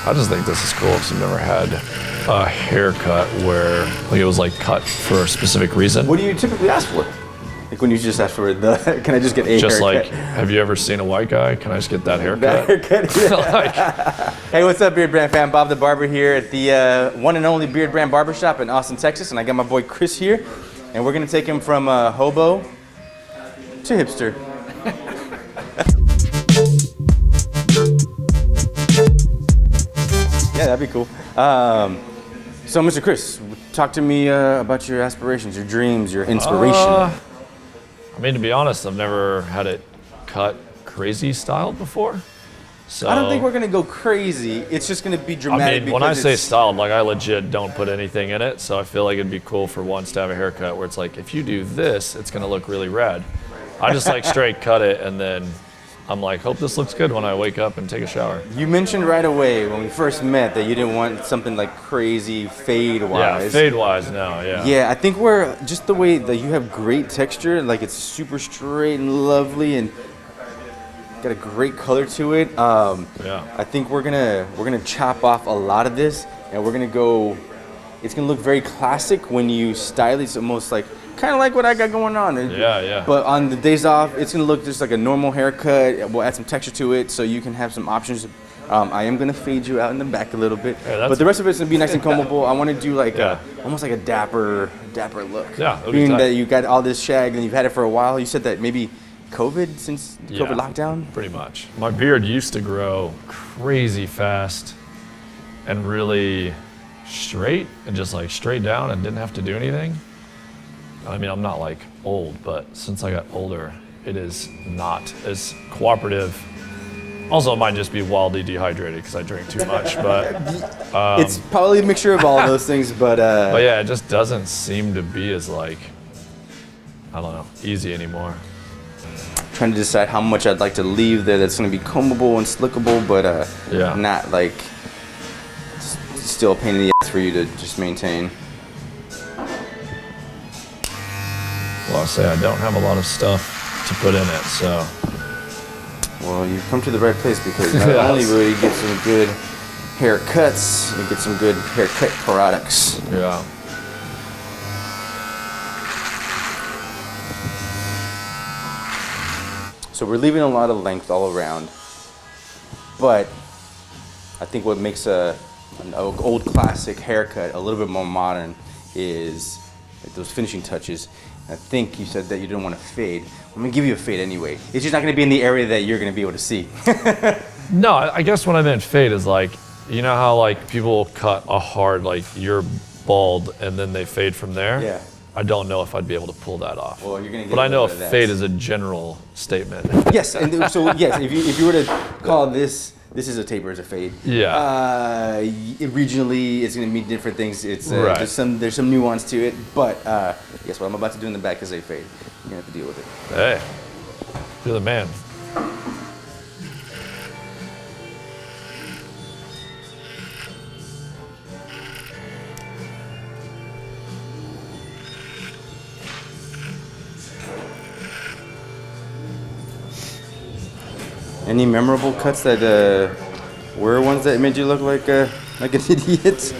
I just think this is cool because I've never had a haircut where like it was like cut for a specific reason. What do you typically ask for? Like when you just ask for the, can I just get a just haircut? Like, have you ever seen a white guy? Can I just get that haircut? That haircut, yeah. Like, hey, what's up, Beardbrand fam? Bob the Barber here at the one and only Beardbrand Barbershop in Austin, Texas. And I got my boy Chris here. And we're going to take him from hobo to hipster. Yeah, that'd be cool. So, Mr. Chris, talk to me about your aspirations, your dreams, your inspiration. I mean, to be honest, I've never had it cut crazy styled before. So I don't think we're gonna go crazy. It's just gonna be dramatic. I mean, when I say styled, like I legit don't put anything in it. So I feel like it'd be cool for once to have a haircut where it's like, if you do this, it's gonna look really rad. I just like straight cut it, and then I'm like, hope this looks good when I wake up and take a shower. You mentioned right away when we first met that you didn't want something like crazy fade-wise. Yeah, fade-wise, no, yeah. Yeah, I think we're just the way that you have great texture, like it's super straight and lovely, and got a great color to it. Yeah. I think we're gonna chop off a lot of this, and we're gonna go. It's gonna look very classic when you style it. It's almost like kind of like what I got going on. Yeah, yeah. But on the days off, it's gonna look just like a normal haircut. We'll add some texture to it, so you can have some options. I am gonna fade you out in the back a little bit, but the rest of it's gonna be nice and combable. I want to do like almost like a dapper look. Yeah. Being that you got all this shag and you've had it for a while, you said that maybe COVID since COVID lockdown. Pretty much. My beard used to grow crazy fast and really straight and just like straight down and didn't have to do anything. I mean, I'm not like old, but since I got older, it is not as cooperative. Also, it might just be wildly dehydrated because I drink too much, but it's probably a mixture of all of those things. But yeah, it just doesn't seem to be as like, I don't know, easy anymore. Trying to decide how much I'd like to leave there that's going to be combable and slickable, but not like still a pain in the ass for you to just maintain. Well, I say I don't have a lot of stuff to put in it, so. Well, you've come to the right place because not only will you get some good haircuts, you get some good haircut products. Yeah. So we're leaving a lot of length all around, but I think what makes an old classic haircut a little bit more modern is like those finishing touches. I think you said that you didn't want to fade. I'm gonna give you a fade anyway. It's just not gonna be in the area that you're gonna be able to see. No, I guess what I meant fade is like, you know how like people cut a hard, like you're bald and then they fade from there? Yeah. I don't know if I'd be able to pull that off. Well, you're gonna get but I know a of that. fade is a general statement. Yes, and so yes, if you were to call this is a taper, it's a fade. Yeah. Regionally, it's gonna mean different things. It's right. there's some nuance to it, but guess what I'm about to do in the back is a fade. You're gonna have to deal with it. Hey, you're the man. Any memorable cuts that were ones that made you look like an idiot?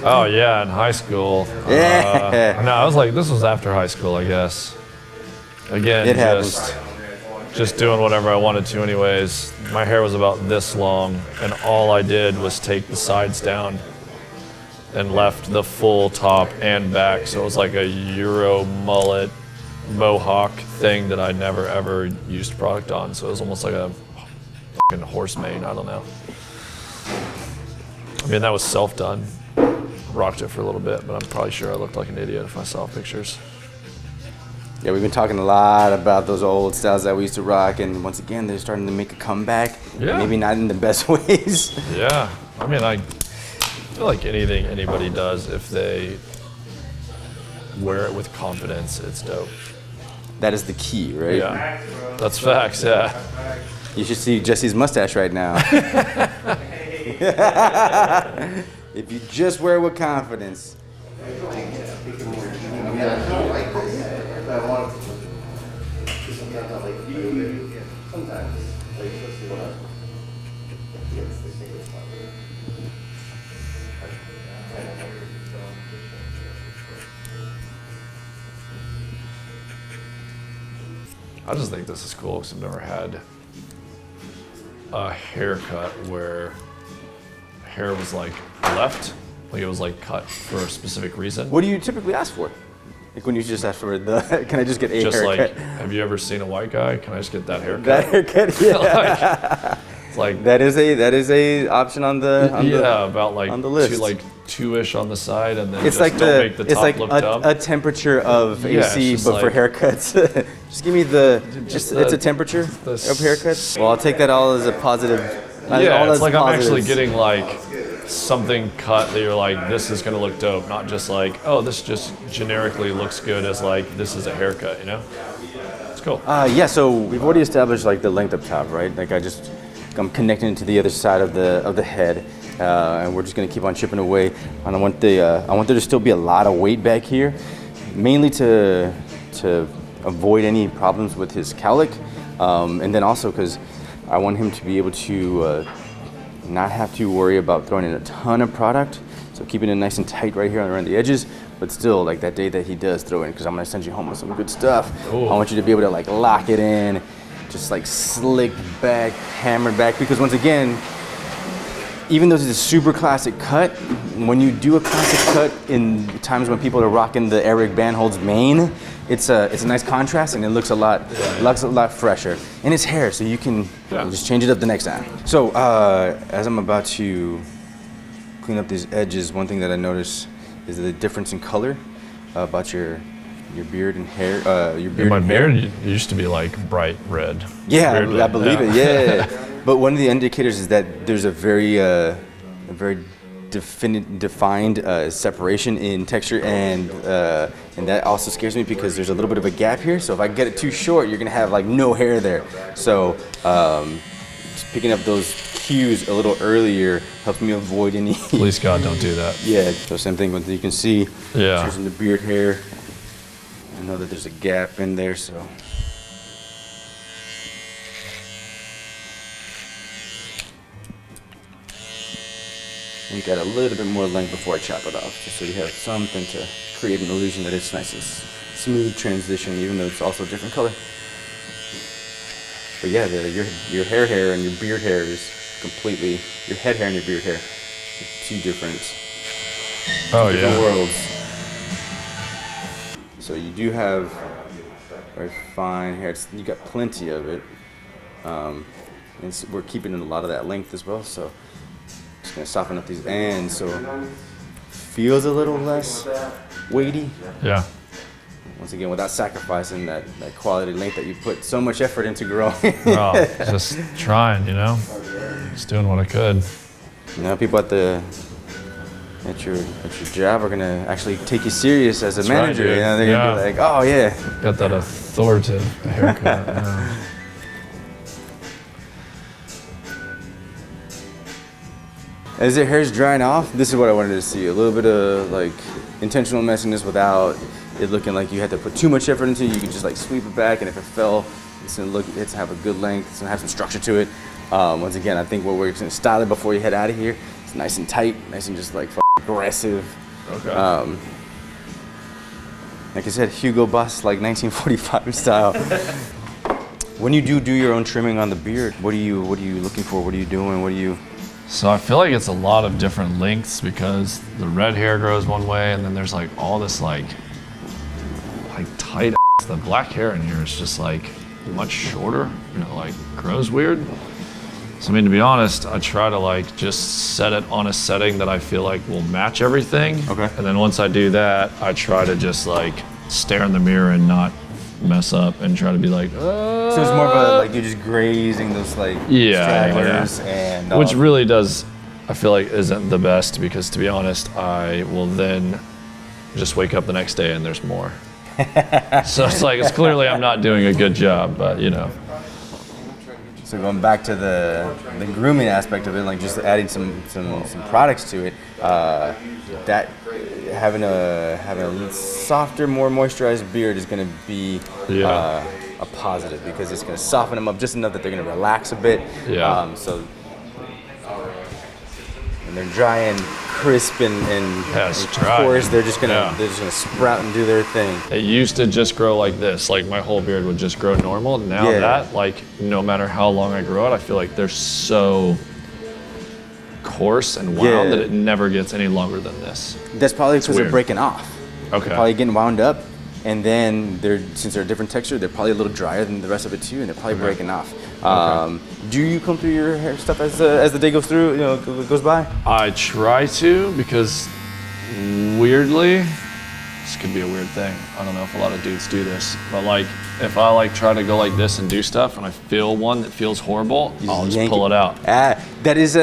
Oh yeah, in high school. Yeah. No, I was like, this was after high school, I guess. Again, It happens. just doing whatever I wanted to anyways. My hair was about this long, and all I did was take the sides down and left the full top and back. So it was like a Euro mullet mohawk thing that I never ever used product on. So it was almost like a fucking horse mane, I don't know. I mean, that was self-done. Rocked it for a little bit, but I'm probably sure I looked like an idiot if I saw pictures. Yeah, we've been talking a lot about those old styles that we used to rock, and once again, they're starting to make a comeback. Yeah. Maybe not in the best ways. Yeah, I mean, I feel like anything anybody does, if they wear it with confidence, it's dope. That is the key, right? Yeah, that's facts, yeah. You should see Jesse's mustache right now. If you just wear it with confidence. I just think this is cool because I've never had a haircut where hair was like left, like it was like cut for a specific reason. What do you typically ask for? Like when you just ask for the, can I just get a Just haircut? like, have you ever seen a white guy? Can I just get that haircut? That haircut, yeah. It's like that is a option on the about like on the list. two-ish on the side, and then It's just like don't make the it's top like look dumb. a temperature of AC, just but for like- haircuts. Just give me the Just it's the- a temperature the of haircuts. Well, I'll take that all as a positive. Yeah, all it's as like I'm actually positives. getting like something cut that you're like, this is gonna look dope, not just like, oh, this just generically looks good as like, this is a haircut, you know? It's cool. Yeah, so we've already established like the length up top, right? Like I'm connecting to the other side of the head, and we're just gonna keep on chipping away. And I want there to still be a lot of weight back here, mainly to avoid any problems with his cowlick, and then also because I want him to be able to not have to worry about throwing in a ton of product. So keeping it nice and tight right here around the edges, but still like that day that he does throw in, because I'm gonna send you home with some good stuff. Ooh. I want you to be able to like lock it in, just like slick back, hammered back, because once again, even though it's a super classic cut, when you do a classic cut in times when people are rocking the Eric Banholt's mane, it's a nice contrast and it looks a lot fresher. And it's hair, so you can just change it up the next time. So as I'm about to clean up these edges, one thing that I notice is the difference in color about your beard and hair. Your beard. My and hair. beard used to be like bright red. Yeah, Weirdly, I believe it. Yeah, but one of the indicators is that there's a very defined separation in texture, and that also scares me because there's a little bit of a gap here. So if I get it too short, you're gonna have like no hair there. So just picking up those cues a little earlier helps me avoid any. Please God, don't do that. Yeah. So same thing with, you can see. Yeah. Here's in the beard hair. I know that there's a gap in there, so. And you got a little bit more length before I chop it off, just so you have something to create an illusion that it's nice and smooth transition, even though it's also a different color. But yeah, your hair and your beard hair is completely, your head hair and your beard hair are two different worlds. So you do have very fine hair. You got plenty of it, and we're keeping in a lot of that length as well. So just gonna soften up these ends so it feels a little less weighty. Yeah. Once again, without sacrificing that quality length that you put so much effort into growing. Oh, just trying, you know? Just doing what I could. You know, people at your job are gonna actually take you serious as a manager. Right, you know, they're gonna be like, oh yeah. Got that authoritative haircut. Yeah. As your hair's drying off, this is what I wanted to see. A little bit of like intentional messiness without it looking like you had to put too much effort into it. You can just like sweep it back, and if it fell, it's gonna have a good length. It's gonna have some structure to it. Once again, I think what we're gonna style it before you head out of here. It's nice and tight, nice and just like aggressive. Okay. Like I said, Hugo Boss, like 1945 style. When you do your own trimming on the beard, what are you looking for? What are you doing? So I feel like it's a lot of different lengths because the red hair grows one way, and then there's like all this like tight ass. The black hair in here is just like much shorter, you know, like grows weird. So I mean, to be honest, I try to like just set it on a setting that I feel like will match everything. Okay. And then once I do that, I try to just like stare in the mirror and not mess up and try to be like, So it's more of a like you're just grazing those like stragglers and which really does, I feel like isn't the best, because to be honest, I will then just wake up the next day and there's more. So it's like, it's clearly I'm not doing a good job, but you know. So going back to the grooming aspect of it, like just adding some products to it, that having a softer, more moisturized beard is going to be a positive, because it's going to soften them up just enough that they're going to relax a bit. Yeah. So when they're dry and crisp and it's of dry. course they're just gonna sprout and do their thing. It used to just grow like this, like my whole beard would just grow normal. Now that, like, no matter how long I grow it, I feel like they're so coarse and wound that it never gets any longer than this. That's probably because they're breaking off. Okay. They're probably getting wound up, and then since they're a different texture, they're probably a little drier than the rest of it too, and they're probably breaking off. Do you comb through your hair stuff as the day goes through? Goes by. I try to, because weirdly, this could be a weird thing. I don't know if a lot of dudes do this, but like if I like try to go like this and do stuff, and I feel one that feels horrible, I'll just pull it out. That's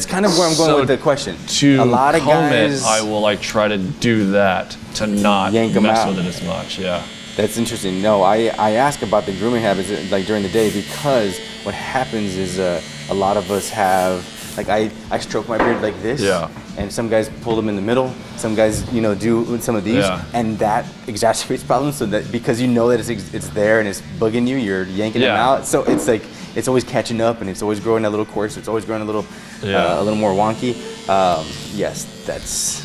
kind of where I'm going with the question. To a lot of comb guys, I will like try to do that to not mess with it as much. Yeah. That's interesting. No, I ask about the grooming habits like during the day, because what happens is a lot of us have, like, I stroke my beard like this. Yeah. And some guys pull them in the middle. Some guys, do some of these, and that exacerbates problems. So that because that it's there and it's bugging you, you're yanking them out. So it's like it's always catching up, and it's always growing a little coarse. It's always growing a little more wonky. Yes, that's.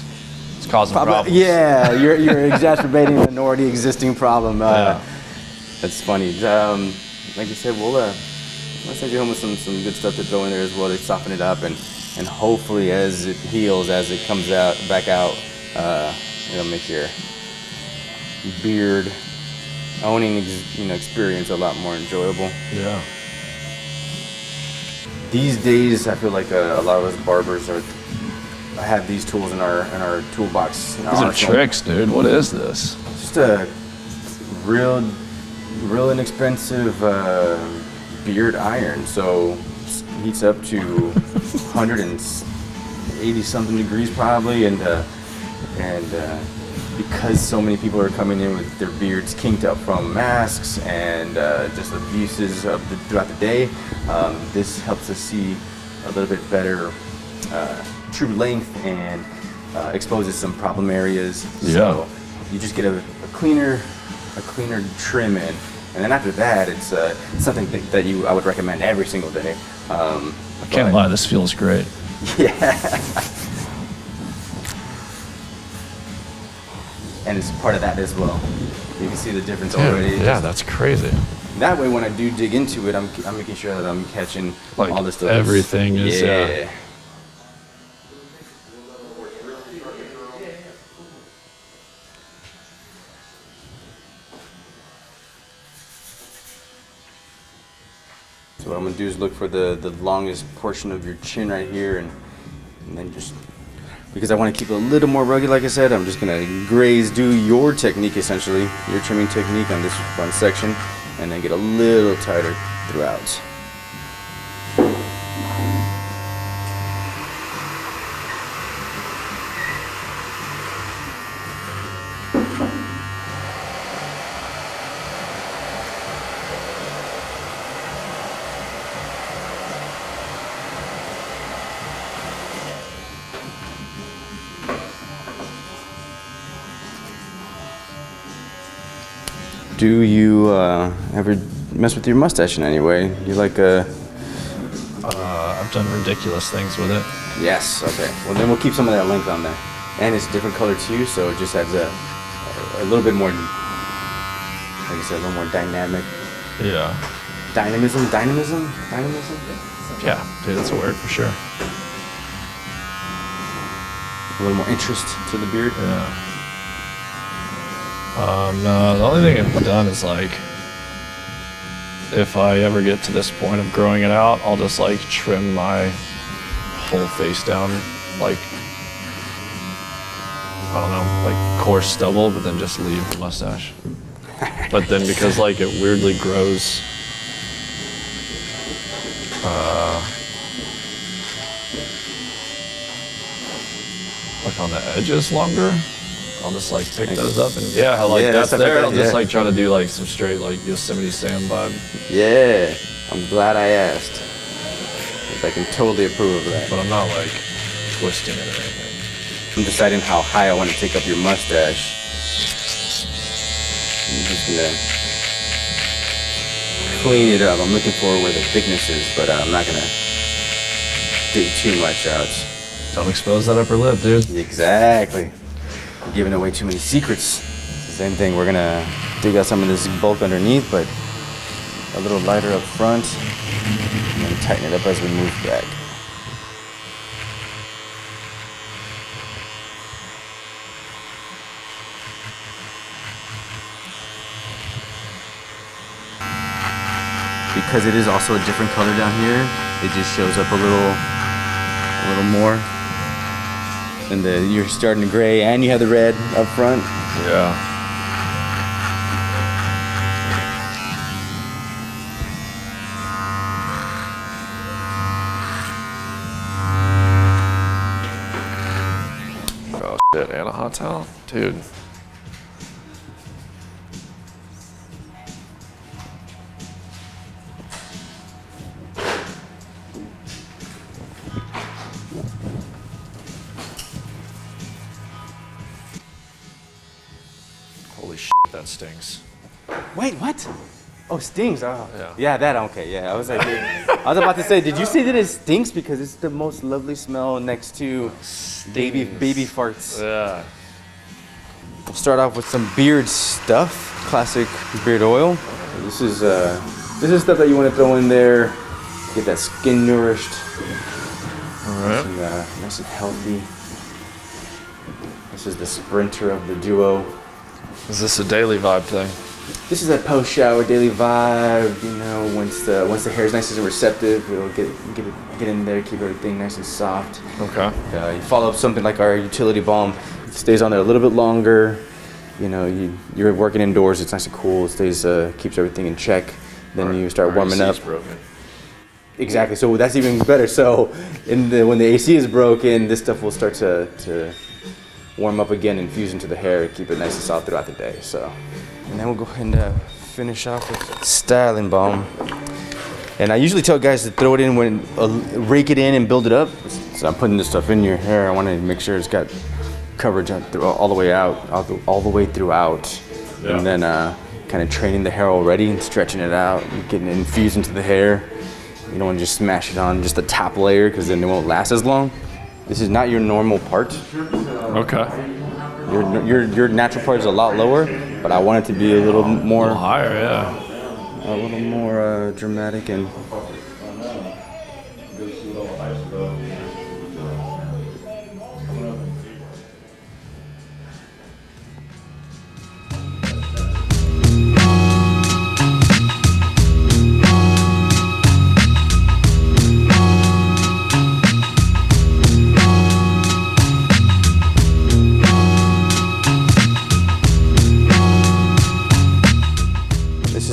Causing problems. Yeah, you're exacerbating an already existing problem. That's funny. Like you said, we'll send you home with some good stuff to throw in there as well to soften it up, and hopefully as it heals, as it comes back out, it'll make your beard owning experience a lot more enjoyable. Yeah. These days, I feel like a lot of us barbers have these tools in our toolbox. These are tricks, dude. What is this? Just a real inexpensive beard iron. So it heats up to 180 something degrees probably, and because so many people are coming in with their beards kinked up from masks and just abuses throughout the day, this helps us see a little bit better true length and exposes some problem areas. So you just get a cleaner trim in, and then after that, it's something that I would recommend every single day. I can't lie, this feels great. Yeah. And it's part of that as well. You can see the difference already. Yeah, that's crazy. That way, when I do dig into it, I'm making sure that I'm catching like all this stuff. Everything is. Yeah. So what I'm gonna do is look for the longest portion of your chin right here, and then just, because I want to keep it a little more rugged, like I said, I'm just gonna do your technique essentially, your trimming technique on this front section, and then get a little tighter throughout. Do you ever mess with your mustache in any way? You like I've done ridiculous things with it. Yes. Okay. Well, then we'll keep some of that length on there, and it's a different color too, so it just adds a little bit more, like I said, a little more dynamic. Yeah. Dynamism. Yeah, dude, that's a word for sure. A little more interest to the beard. Yeah. No, the only thing I've done is like, if I ever get to this point of growing it out, I'll just like trim my whole face down, like, I don't know, like coarse stubble, but then just leave the mustache. But then because like it weirdly grows, like on the edges longer, I'll just like pick those up and that's there. I'll just like try to do like some straight like Yosemite Sam vibe. Yeah, I'm glad I asked. I can totally approve of that. But I'm not like twisting it or anything. I'm deciding how high I want to take up your mustache. I'm just gonna clean it up. I'm looking for where the thickness is, but I'm not gonna dig too much out. Don't expose that upper lip, dude. Exactly. You're giving away too many secrets. It's the same thing. We're gonna dig out some of this bulk underneath, but a little lighter up front, and then tighten it up as we move back. Because it is also a different color down here, it just shows up a little more. And you're starting to gray, and you have the red up front. Yeah. Oh shit, and a hot towel? Dude. Holy shit, that stinks. Wait, what? Oh, stings. Oh, Yeah. yeah, that okay. Yeah, I was like, I was about to say, did you say that it stinks because it's the most lovely smell next to baby farts? Yeah. We'll start off with some beard stuff, classic beard oil. This is stuff that you want to throw in there, get that skin nourished, Alright. nice and healthy. This is the sprinter of the duo. Is this a daily vibe thing? This is a post-shower daily vibe. You know, once the hair is nice and receptive, it'll get in there, keep everything nice and soft. Okay. You follow up something like our utility balm. It stays on there a little bit longer. You know, you're working indoors. It's nice and cool. It stays keeps everything in check. Then you start warming up. Broken. Exactly. So that's even better. So when the AC is broken, this stuff will start to warm up again, infuse into the hair, keep it nice and soft throughout the day. So, and then we'll go ahead and finish off with styling balm. And I usually tell guys to throw it in rake it in and build it up. So I'm putting this stuff in your hair. I want to make sure it's got coverage all the way out, all the way throughout. Yeah. And then kind of training the hair already and stretching it out, and getting it infused into the hair. You don't want to just smash it on just the top layer because then it won't last as long. This is not your normal part. Okay. Your natural part is a lot lower, but I want it to be a little more, A little higher, yeah. a little more dramatic and.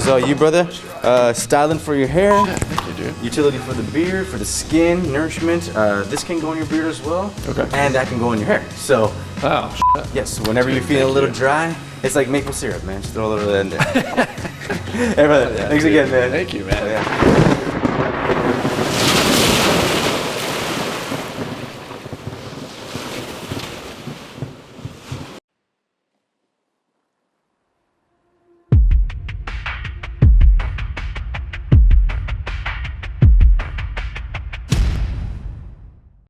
All you, brother. Styling for your hair. Yeah, thank you, dude. Utility for the beard, for the skin, nourishment. This can go in your beard as well. Okay. And that can go in your hair. So, Oh, shit. yes, whenever you're feeling a little dry, it's like maple syrup, man. Just throw a little bit in there. Hey, brother. Thanks again, man. Thank you, man. Yeah.